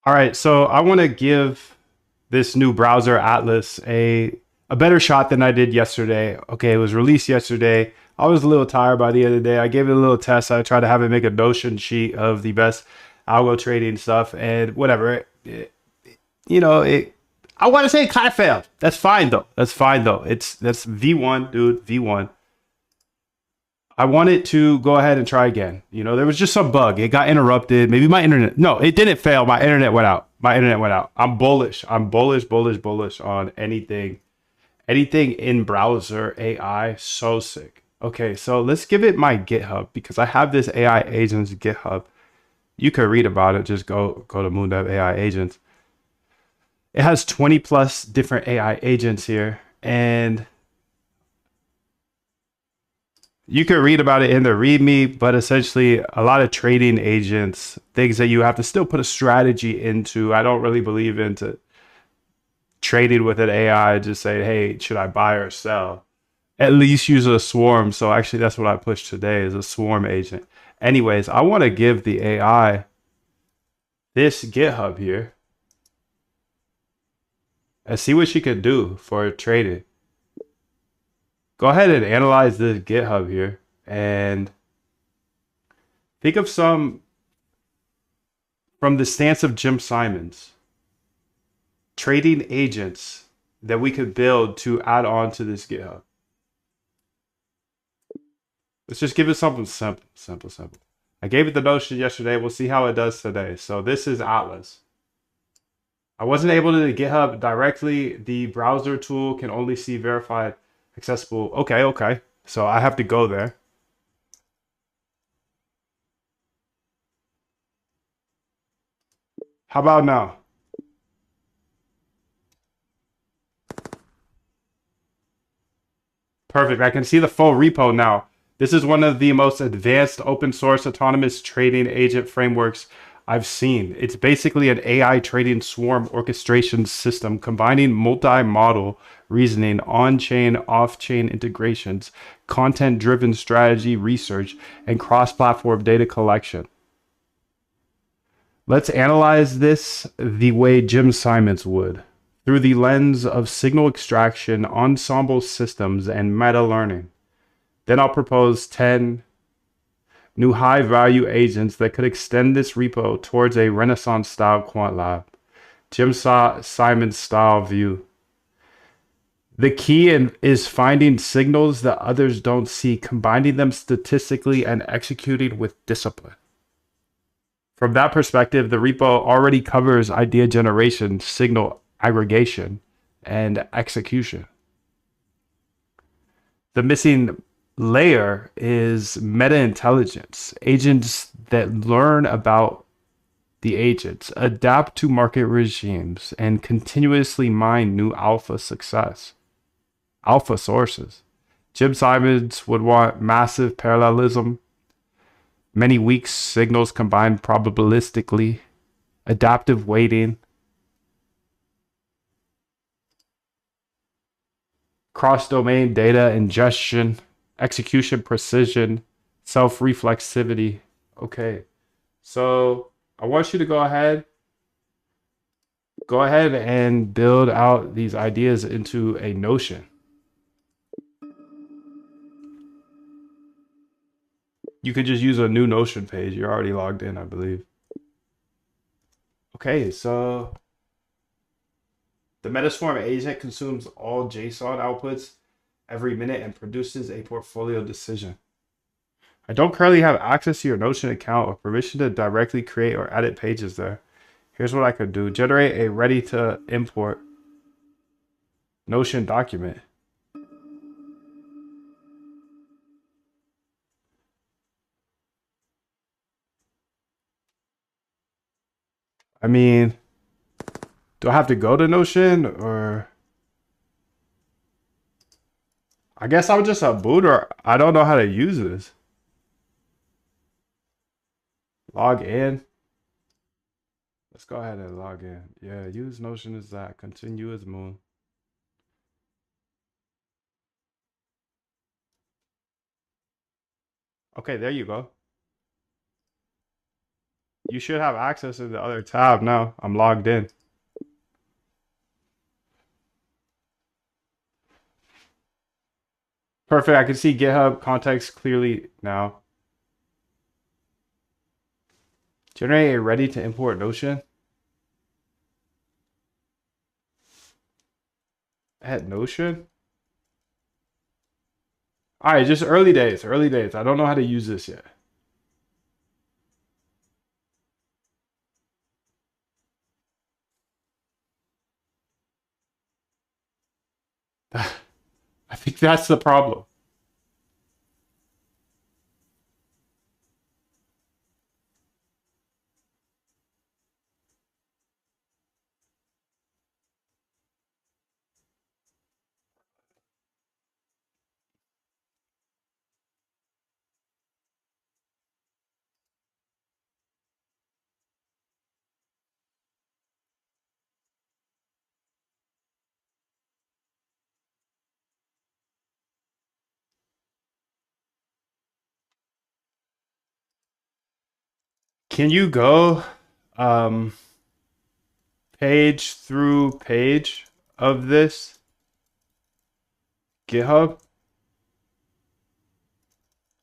All right, so I want to give this new browser Atlas a better shot than I did yesterday. Okay, it was released yesterday. I was a little tired by the end of the day. I gave it a little test. I tried to have it make a Notion sheet of the best algo trading stuff and whatever. It I want to say it kind of failed. That's fine though. That's fine though. That's V1, dude. V1. I want it to go ahead and try again. There was just some bug. It got interrupted. Maybe my internet. No, it didn't fail. My internet went out. My internet went out. I'm bullish. I'm bullish, bullish, bullish on anything in browser AI. So sick. Okay, so let's give it my GitHub because I have this AI agents GitHub. You could read about it. Just go to MoonDev AI agents. It has 20 plus different AI agents here, and you could read about it in the README, but essentially a lot of trading agents, things that you have to still put a strategy into. I don't really believe into trading with an AI, just say, hey, should I buy or sell? At least use a swarm. So actually that's what I pushed today is a swarm agent. Anyways, I want to give the AI this GitHub here and see what she could do for trading. Go ahead and analyze this GitHub here and think of some from the stance of Jim Simons, trading agents that we could build to add on to this GitHub. Let's just give it something simple, simple, simple. I gave it the Notion yesterday. We'll see how it does today. So this is Atlas. I wasn't able to GitHub directly. The browser tool can only see verified accessible. Okay. So I have to go there. How about now? Perfect. I can see the full repo now. This is one of the most advanced open source autonomous trading agent frameworks I've seen. It's basically an AI trading swarm orchestration system combining multi-model reasoning, on-chain, off-chain integrations, content-driven strategy research, and cross-platform data collection. Let's analyze this the way Jim Simons would, through the lens of signal extraction, ensemble systems, and meta learning. Then I'll propose 10 new high value agents that could extend this repo towards a Renaissance style quant lab. Jim Simons style view. The key is finding signals that others don't see, combining them statistically, and executing with discipline. From that perspective, the repo already covers idea generation, signal aggregation, and execution. The missing layer is meta intelligence, agents that learn about the agents, adapt to market regimes, and continuously mine new alpha sources. Jim Simons would want massive parallelism, many weak signals combined probabilistically, adaptive weighting, cross-domain data ingestion, execution precision, self-reflexivity. Okay, so I want you to go ahead and build out these ideas into a Notion. You could just use a new Notion page. You're already logged in, I believe. Okay, so the Metaswarm agent consumes all JSON outputs every minute and produces a portfolio decision. I don't currently have access to your Notion account or permission to directly create or edit pages there. Here's what I could do. Generate a ready to import Notion document. I mean, do I have to go to Notion or I guess I'm just a booter. I don't know how to use this. Log in. Let's go ahead and log in. Yeah, use Notion as that. Continue as Moon. Okay, there you go. You should have access to the other tab now. I'm logged in. Perfect. I can see GitHub context clearly now. Generate a ready to import Notion. At Notion? All right, just early days. Early days. I don't know how to use this yet. I think that's the problem. Can you go um, page through page of this GitHub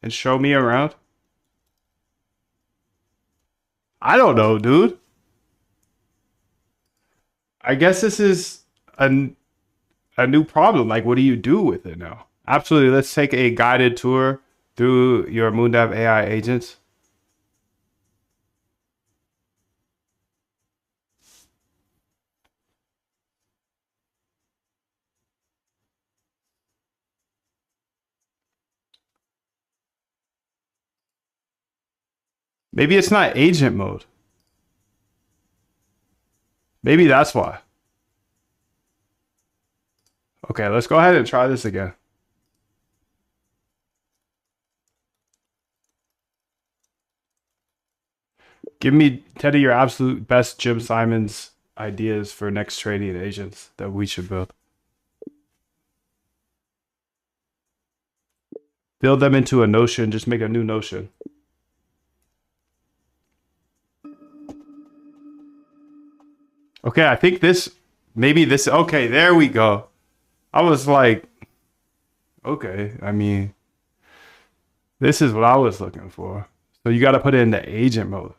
and show me around? I don't know, dude. I guess this is a new problem. Like, what do you do with it now? Absolutely. Let's take a guided tour through your Moondav AI agents. Maybe it's not agent mode. Maybe that's why. Okay, let's go ahead and try this again. Give me, Teddy, your absolute best Jim Simons ideas for next trading agents that we should build. Build them into a Notion. Just make a new Notion. Okay, I think this, maybe this, okay, there we go. I was like, okay, I mean, this is what I was looking for. So you got to put it into agent mode.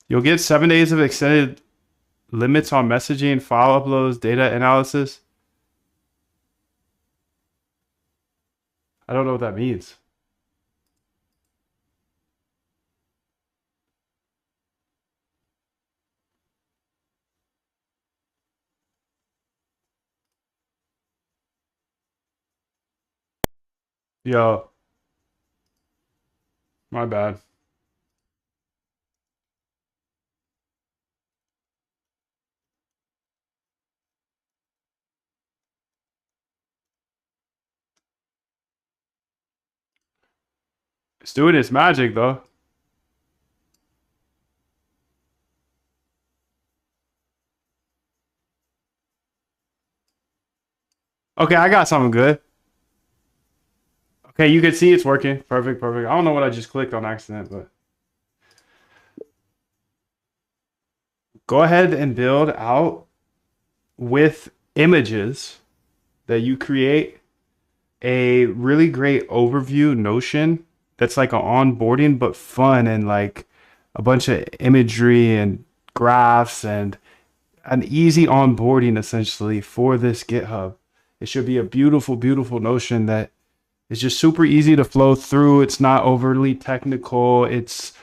You'll get 7 days of extended limits on messaging, file uploads, data analysis. I don't know what that means. Yo, my bad. It's doing its magic though. Okay, I got something good. Okay, you can see it's working. Perfect, perfect. I don't know what I just clicked on accident, but go ahead and build out with images that you create a really great overview Notion that's like an onboarding but fun and like a bunch of imagery and graphs and an easy onboarding essentially for this GitHub. It should be a beautiful, beautiful Notion that is just super easy to flow through. It's not overly technical. It's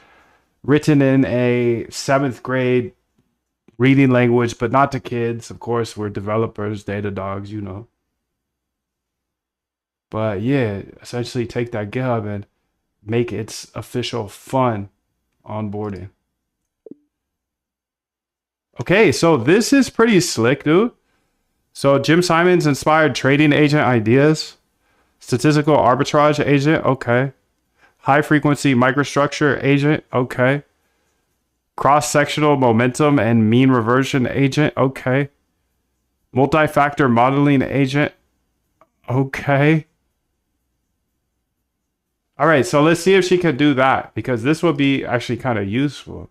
written in a 7th grade reading language, but not to kids. Of course, we're developers, data dogs, you know. But yeah, essentially take that GitHub and make its official fun onboarding. Okay, so this is pretty slick, dude. So Jim Simons inspired trading agent ideas, statistical arbitrage agent. Okay. High frequency microstructure agent. Okay. Cross sectional momentum and mean reversion agent. Okay. Multi factor modeling agent. Okay. All right. So let's see if she can do that because this would be actually kind of useful.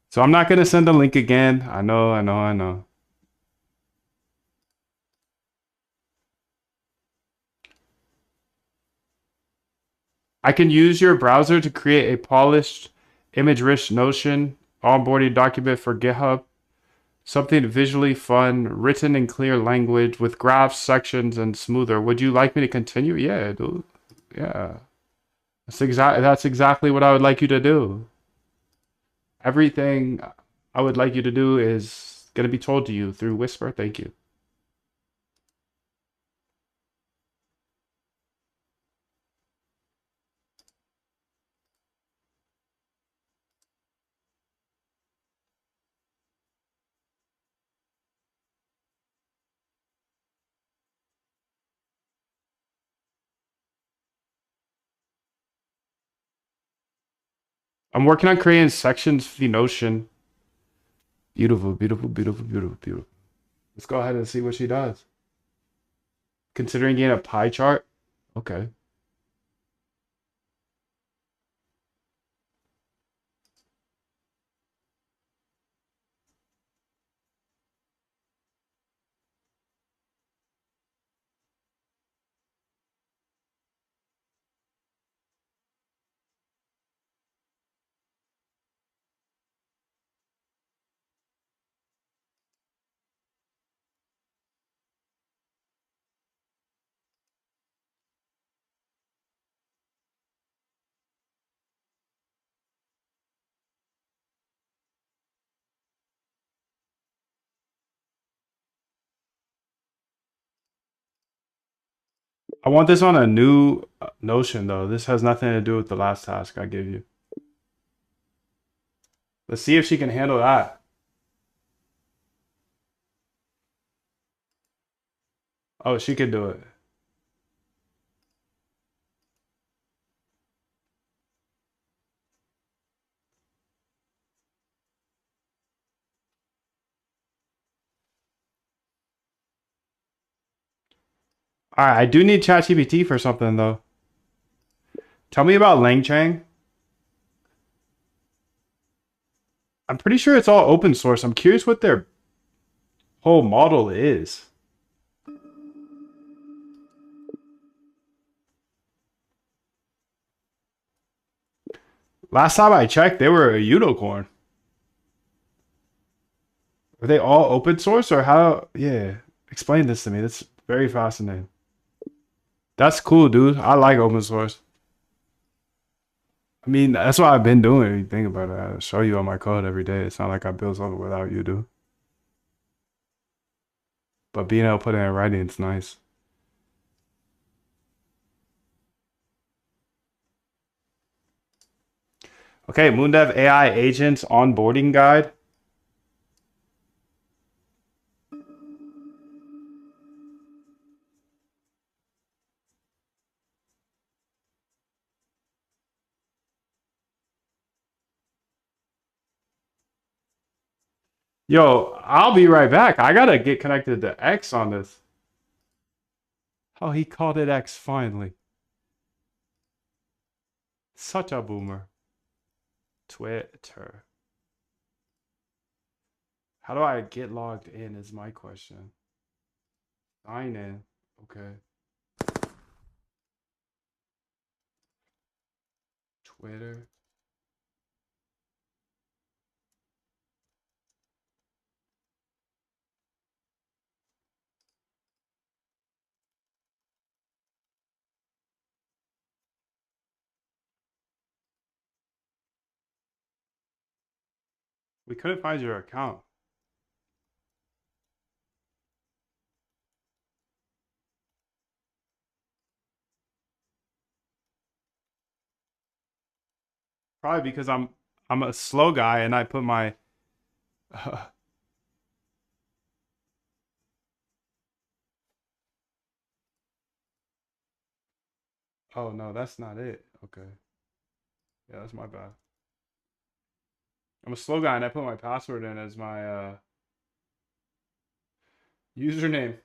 So I'm not going to send the link again. I know. I can use your browser to create a polished, image-rich Notion onboarding document for GitHub. Something visually fun, written in clear language with graphs, sections, and smoother. Would you like me to continue? Yeah, dude. Yeah. That's exactly what I would like you to do. Everything I would like you to do is gonna be told to you through Whisper. Thank you. I'm working on creating sections for the Notion. Beautiful, beautiful, beautiful, beautiful, beautiful. Let's go ahead and see what she does. Considering getting a pie chart. Okay. I want this on a new Notion though. This has nothing to do with the last task I gave you. Let's see if she can handle that. Oh, she could do it. All right, I do need ChatGPT for something though. Tell me about LangChain. I'm pretty sure it's all open source. I'm curious what their whole model is. Last time I checked, they were a unicorn. Are they all open source or how? Yeah, explain this to me. That's very fascinating. That's cool, dude. I like open source. I mean, that's what I've been doing. If you think about it, I show you all my code every day. It's not like I build something without you, dude. But being able to put it in writing, it's nice. Okay, MoonDev AI agents onboarding guide. Yo, I'll be right back. I gotta get connected to X on this. Oh, he called it X finally. Such a boomer. Twitter. How do I get logged in is my question. Sign in. Okay. Twitter. We couldn't find your account. Probably because I'm a slow guy and I put my Oh no, that's not it. Okay. Yeah, that's my bad. I'm a slow guy and I put my password in as my username.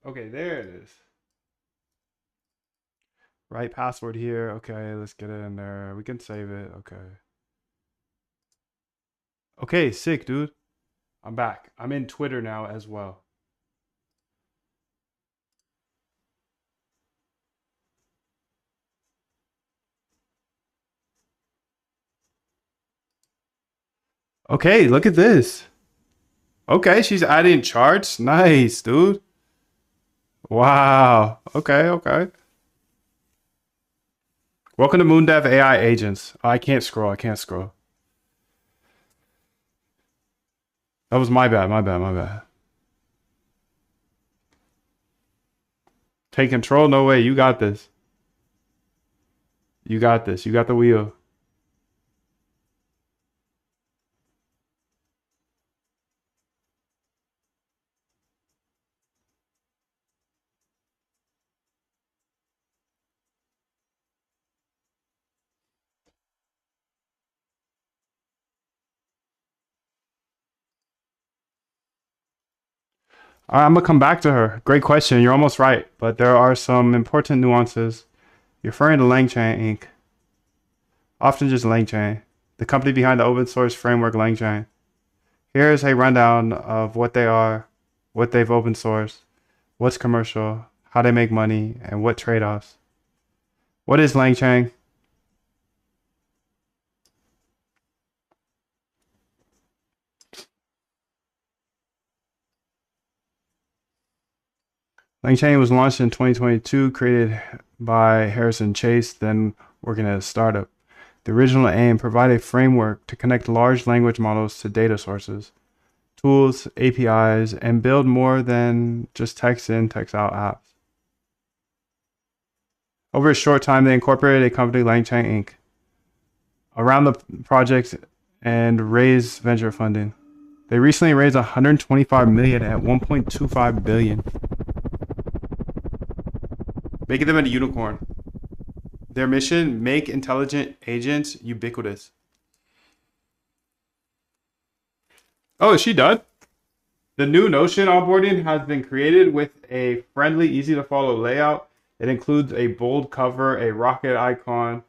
Okay, there it is. Right password here. Okay, let's get it in there. We can save it. Okay. Okay, sick, dude. I'm back. I'm in Twitter now as well. Okay, look at this. Okay, she's adding charts. Nice, dude. Wow. Okay, okay. Welcome to MoonDev AI agents. Oh, I can't scroll. I can't scroll. That was my bad. My bad. My bad. Take control. No way. You got this. You got this. You got the wheel. All right, I'm gonna come back to her. Great question. You're almost right, but there are some important nuances. You're referring to LangChain Inc. Often just LangChain, the company behind the open source framework LangChain. Here's a rundown of what they are, what they've open sourced, what's commercial, how they make money, and what trade-offs. What is LangChain? LangChain was launched in 2022, created by Harrison Chase, then working at a startup. The original aim: provide a framework to connect large language models to data sources, tools, APIs, and build more than just text in, text out apps. Over a short time, they incorporated a company, LangChain Inc., around the project and raised venture funding. They recently raised 125 million at 1.25 billion, making them a unicorn. Their mission: make intelligent agents ubiquitous. Oh, is she done? The new Notion onboarding has been created with a friendly, easy to follow layout. It includes a bold cover, a rocket icon.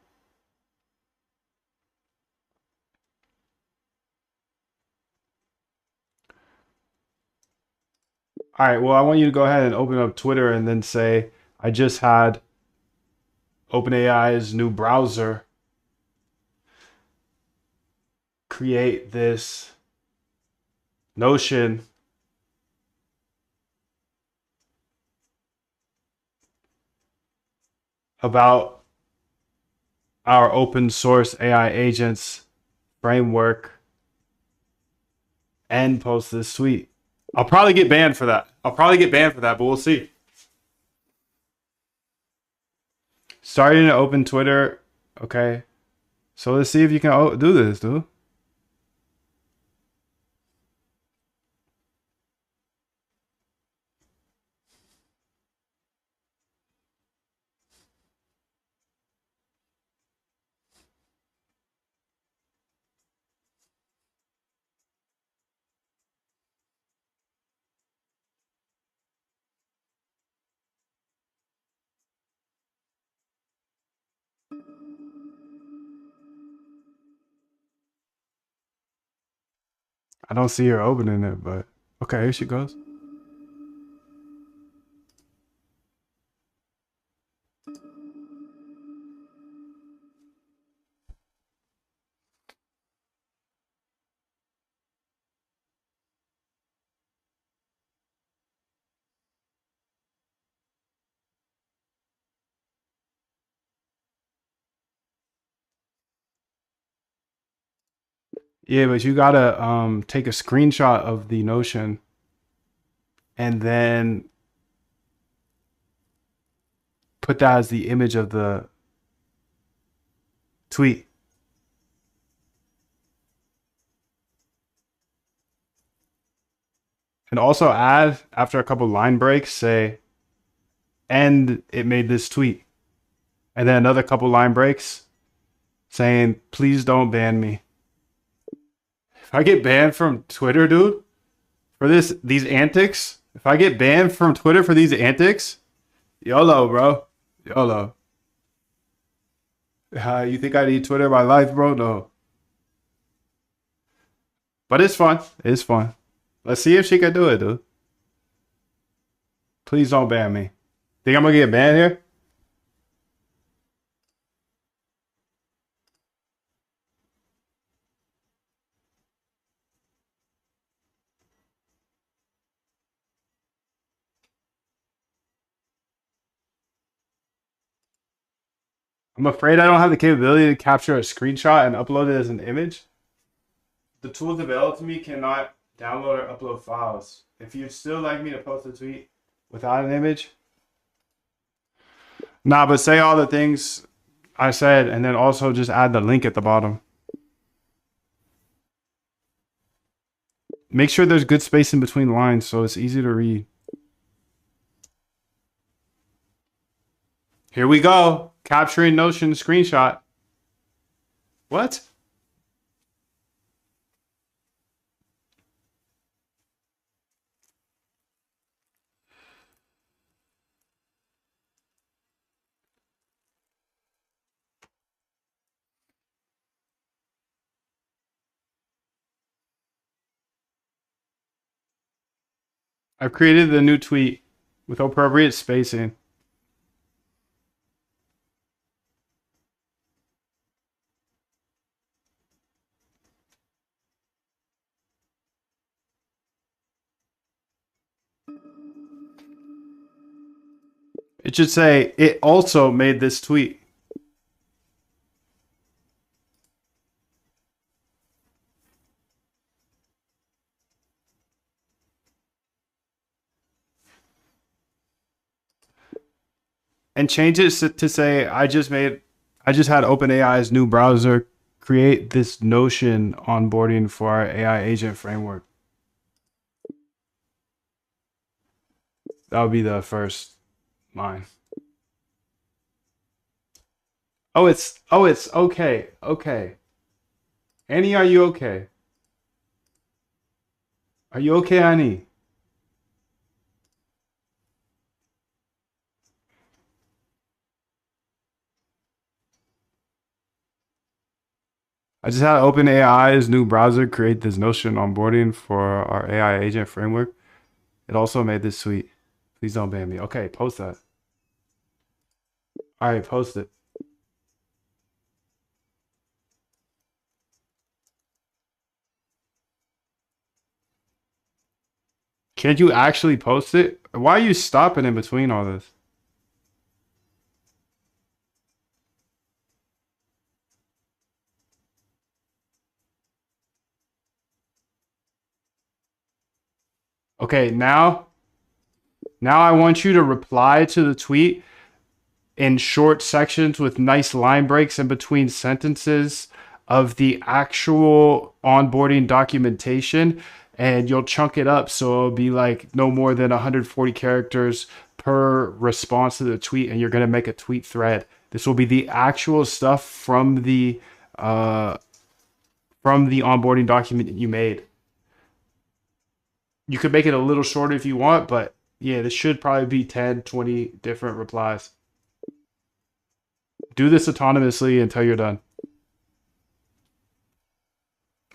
All right, well, I want you to go ahead and open up Twitter and then say, I just had OpenAI's new browser create this Notion about our open source AI agents framework and post this tweet. I'll probably get banned for that. But we'll see. Starting to open Twitter. Okay. So let's see if you can do this, dude. I don't see her opening it, but okay, here she goes. Yeah, but you gotta take a screenshot of the Notion and then put that as the image of the tweet. And also add, after a couple line breaks, say, and it made this tweet. and then another couple line breaks saying, please don't ban me. If I get banned from Twitter, dude, for these antics, if I get banned from Twitter for these antics, YOLO, bro. YOLO. You think I need Twitter in my life, bro? No. But it's fun. It's fun. Let's see if she can do it, dude. Please don't ban me. Think I'm gonna get banned here? I'm afraid I don't have the capability to capture a screenshot and upload it as an image. The tools available to me cannot download or upload files. If you'd still like me to post a tweet without an image, nah, but say all the things I said and then also just add the link at the bottom. Make sure there's good space in between lines so it's easy to read. Here we go. Capturing Notion screenshot. What? I've created the new tweet with appropriate spacing. It should say, it also made this tweet. And change it to say, I just had OpenAI's new browser create this Notion onboarding for our AI agent framework. That would be the first line. Oh, it's okay. Okay. Annie, are you okay? Are you okay, Annie? I just had OpenAI's new browser create this Notion onboarding for our AI agent framework. It also made this tweet. Please don't ban me. Okay, post that. All right, post it. Can't you actually post it? Why are you stopping in between all this? Okay, now I want you to reply to the tweet in short sections with nice line breaks in between sentences of the actual onboarding documentation, and you'll chunk it up so it'll be like no more than 140 characters per response to the tweet, and you're going to make a tweet thread. This will be the actual stuff from the onboarding document that you made. You could make it a little shorter if you want, but yeah, this should probably be 10, 20 different replies. Do this autonomously until you're done.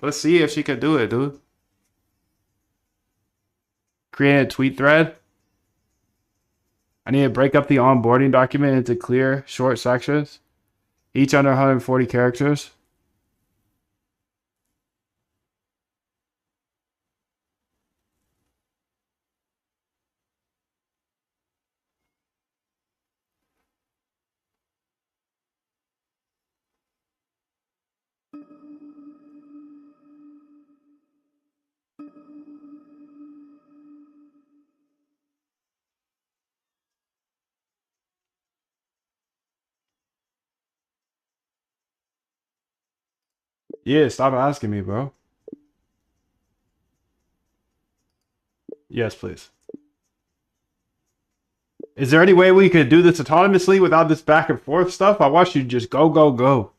Let's see if she can do it, dude. Create a tweet thread. I need to break up the onboarding document into clear, short sections, each under 140 characters. Yeah, stop asking me, bro. Yes, please. Is there any way we could do this autonomously without this back and forth stuff? I want you to just go, go, go.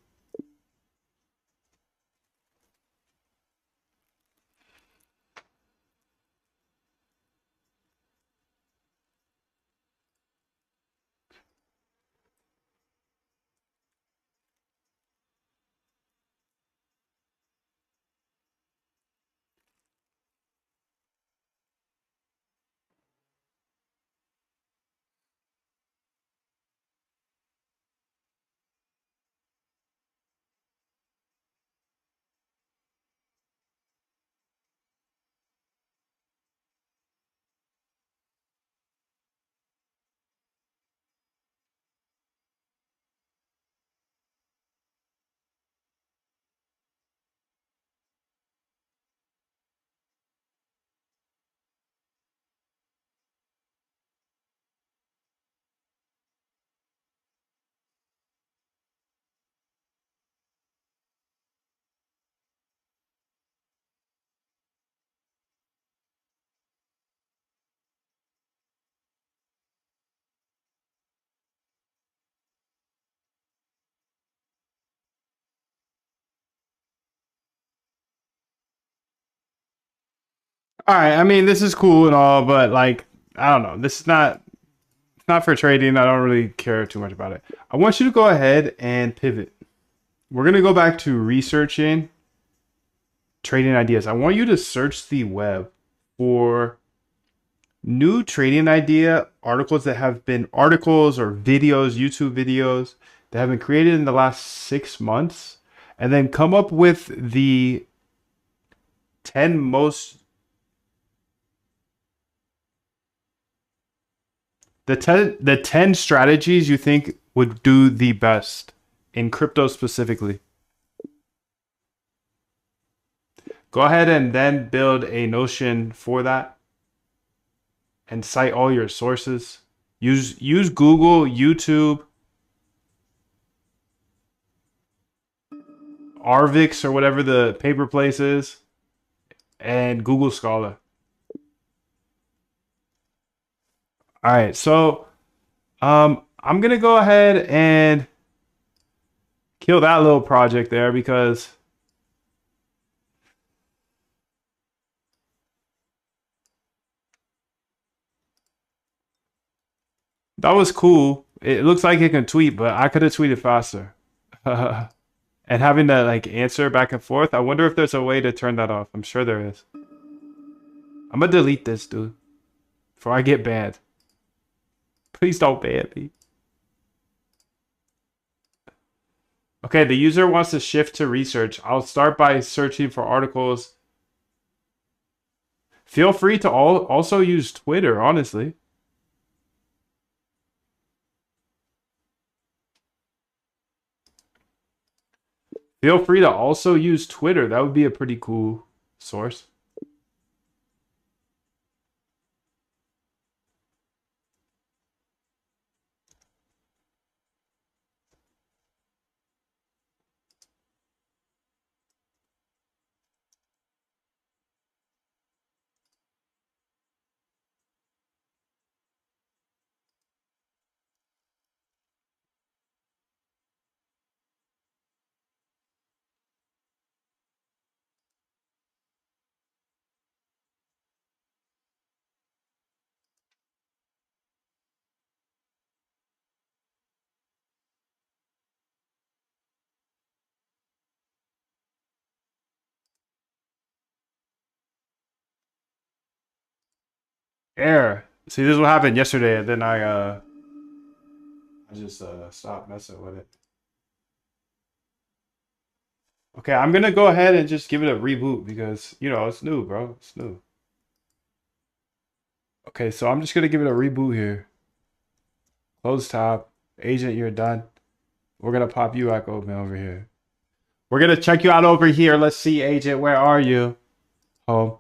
All right. I mean, this is cool and all, but like, I don't know. This is not. It's not for trading. I don't really care too much about it. I want you to go ahead and pivot. We're gonna go back to researching trading ideas. I want you to search the web for new trading idea articles that have been articles or videos, YouTube videos that have been created in the last 6 months, and then come up with the 10 most the ten strategies you think would do the best in crypto specifically. Go ahead and then build a notion for that and cite all your sources. Use Google, YouTube, Arvix or whatever the paper place is, and Google Scholar. All right, so I'm gonna go ahead and kill that little project there because that was cool. It looks like it can tweet, but I could have tweeted faster. And having to like answer back and forth, I wonder if there's a way to turn that off. I'm sure there is. I'm gonna delete this, dude, before I get banned. Please don't ban me. Okay, the user wants to shift to research. I'll start by searching for articles. Feel free to also use Twitter, honestly. Feel free to also use Twitter. That would be a pretty cool source. Error. See, this is what happened yesterday, and then I just stopped messing with it. Okay, I'm gonna go ahead and just give it a reboot because it's new, bro. It's new. Okay, so I'm just gonna give it a reboot here. Close tab. Agent, you're done. We're gonna pop you back open over here. We're gonna check you out over here. Let's see, agent, where are you? Home.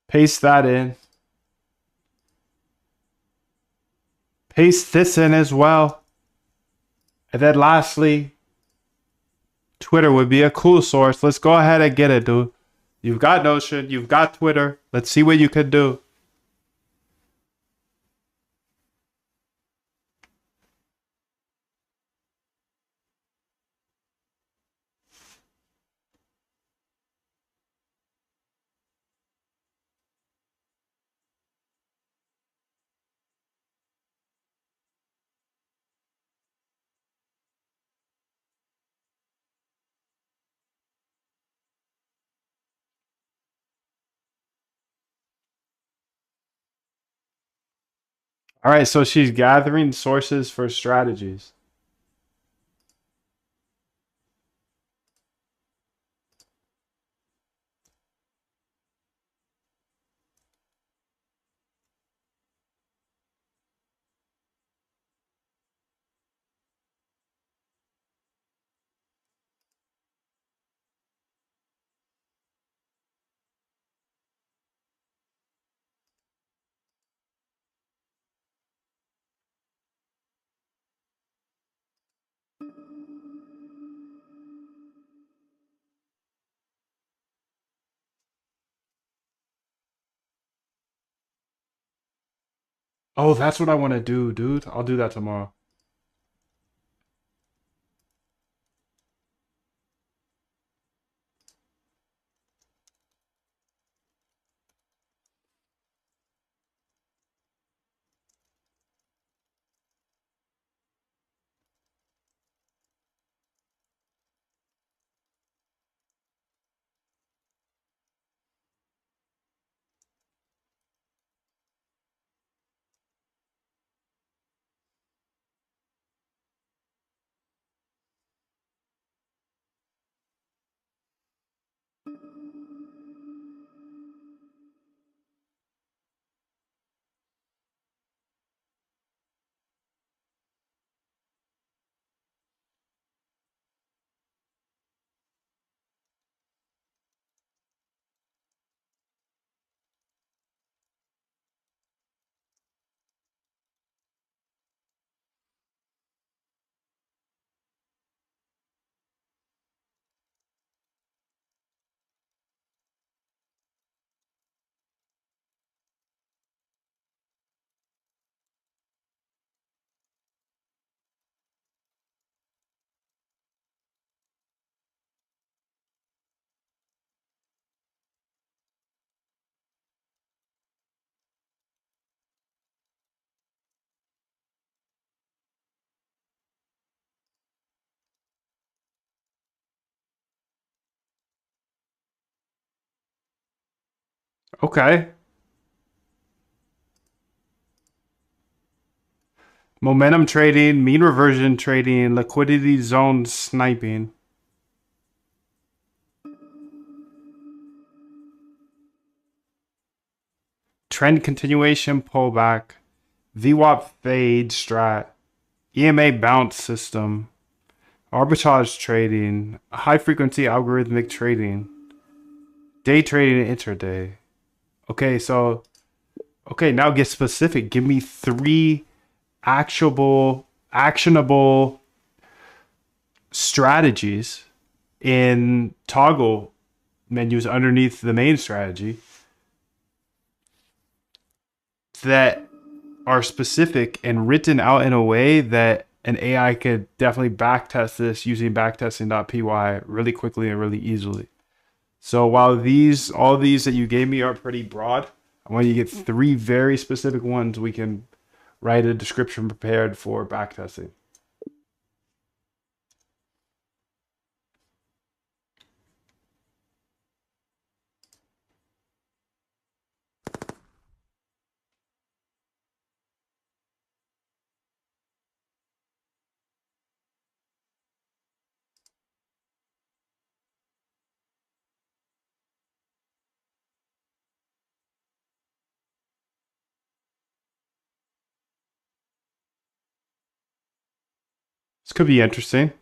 Paste that in. Paste this in as well. And then lastly, Twitter would be a cool source. Let's go ahead and get it, dude. You've got Notion. You've got Twitter. Let's see what you can do. All right, so she's gathering sources for strategies. Oh, that's what I want to do, dude. I'll do that tomorrow. Okay. Momentum trading, mean reversion trading, liquidity zone sniping. Trend continuation pullback, VWAP fade strat, EMA bounce system, arbitrage trading, high frequency algorithmic trading, day trading and intraday. Okay, so now get specific. Give me three actionable strategies in toggle menus underneath the main strategy that are specific and written out in a way that an AI could definitely backtest this using backtesting.py really quickly and really easily. So while all these that you gave me are pretty broad, I want you to get three very specific ones we can write a description prepared for backtesting. This could be interesting.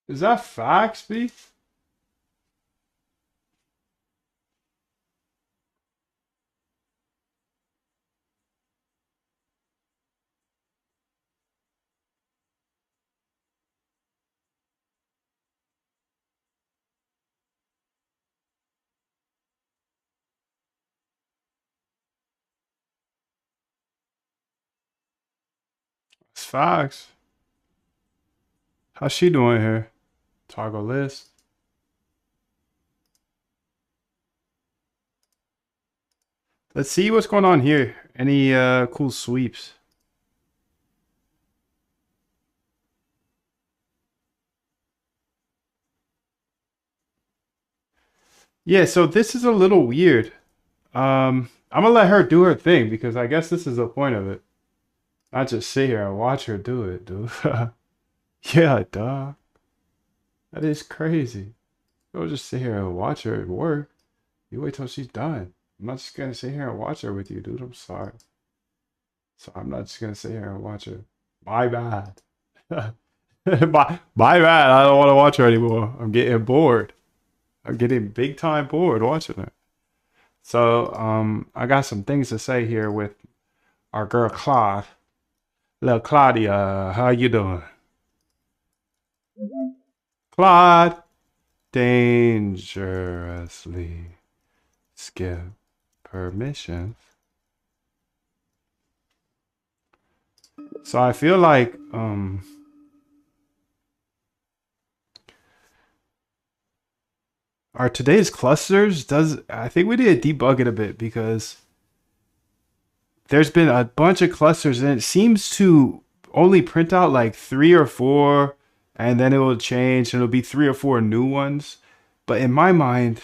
Is that facts, B? It's facts. How's she doing here? Toggle list. Let's see what's going on here. Any cool sweeps? Yeah, so this is a little weird. I'm gonna let her do her thing because I guess this is the point of it. Not just sit here and watch her do it, dude. Yeah, duh. That is crazy. Don't just sit here and watch her work. You wait till she's done. I'm not just gonna sit here and watch her with you, dude. I'm sorry. So I'm not just gonna sit here and watch her. My bad. My bad. I don't want to watch her anymore. I'm getting bored. I'm getting big time bored watching her. So I got some things to say here with our girl Claude. Little Claudia, how you doing? Claude, dangerously skip permissions. So I feel like our today's clusters does I think we need to debug it a bit because there's been a bunch of clusters and it seems to only print out like three or four and then it will change and it'll be three or four new ones. But in my mind,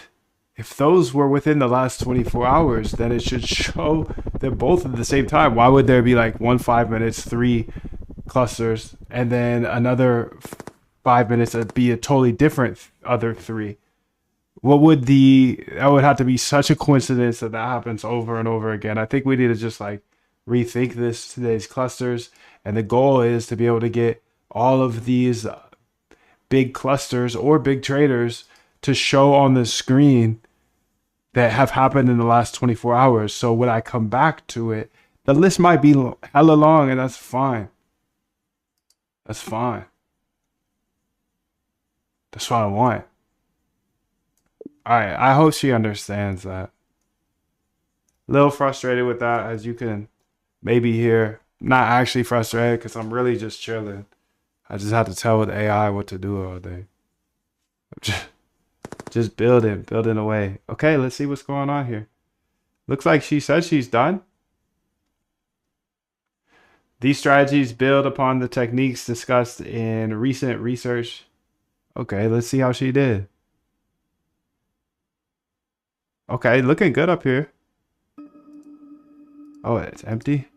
if those were within the last 24 hours, then it should show them both at the same time. Why would there be like 5 minutes, three clusters, and then another 5 minutes that'd be a totally different other three? That would have to be such a coincidence that that happens over and over again. I think we need to just like rethink today's clusters. And the goal is to be able to get all of these big clusters or big traders to show on the screen that have happened in the last 24 hours. So when I come back to it, the list might be hella long and that's fine. That's fine. That's what I want. All right. I hope she understands that. A little frustrated with that, as you can maybe hear. Not actually frustrated because I'm really just chilling. I just have to tell with AI what to do all day. Just building away. Okay, let's see what's going on here. Looks like she said she's done. These strategies build upon the techniques discussed in recent research. Okay, let's see how she did. Okay, looking good up here. Oh, it's empty.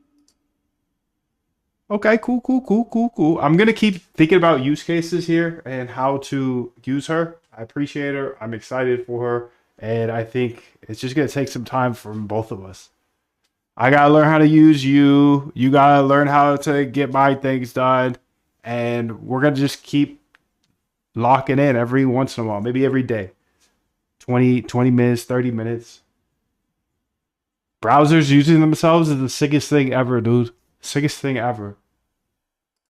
Okay, cool. I'm gonna keep thinking about use cases here and how to use her. I appreciate her. I'm excited for her. And I think it's just gonna take some time from both of us. I gotta learn how to use you. You gotta learn how to get my things done. And we're gonna just keep locking in every once in a while, maybe every day. 20 minutes, 30 minutes. Browsers using themselves is the sickest thing ever, dude. Sickest thing ever.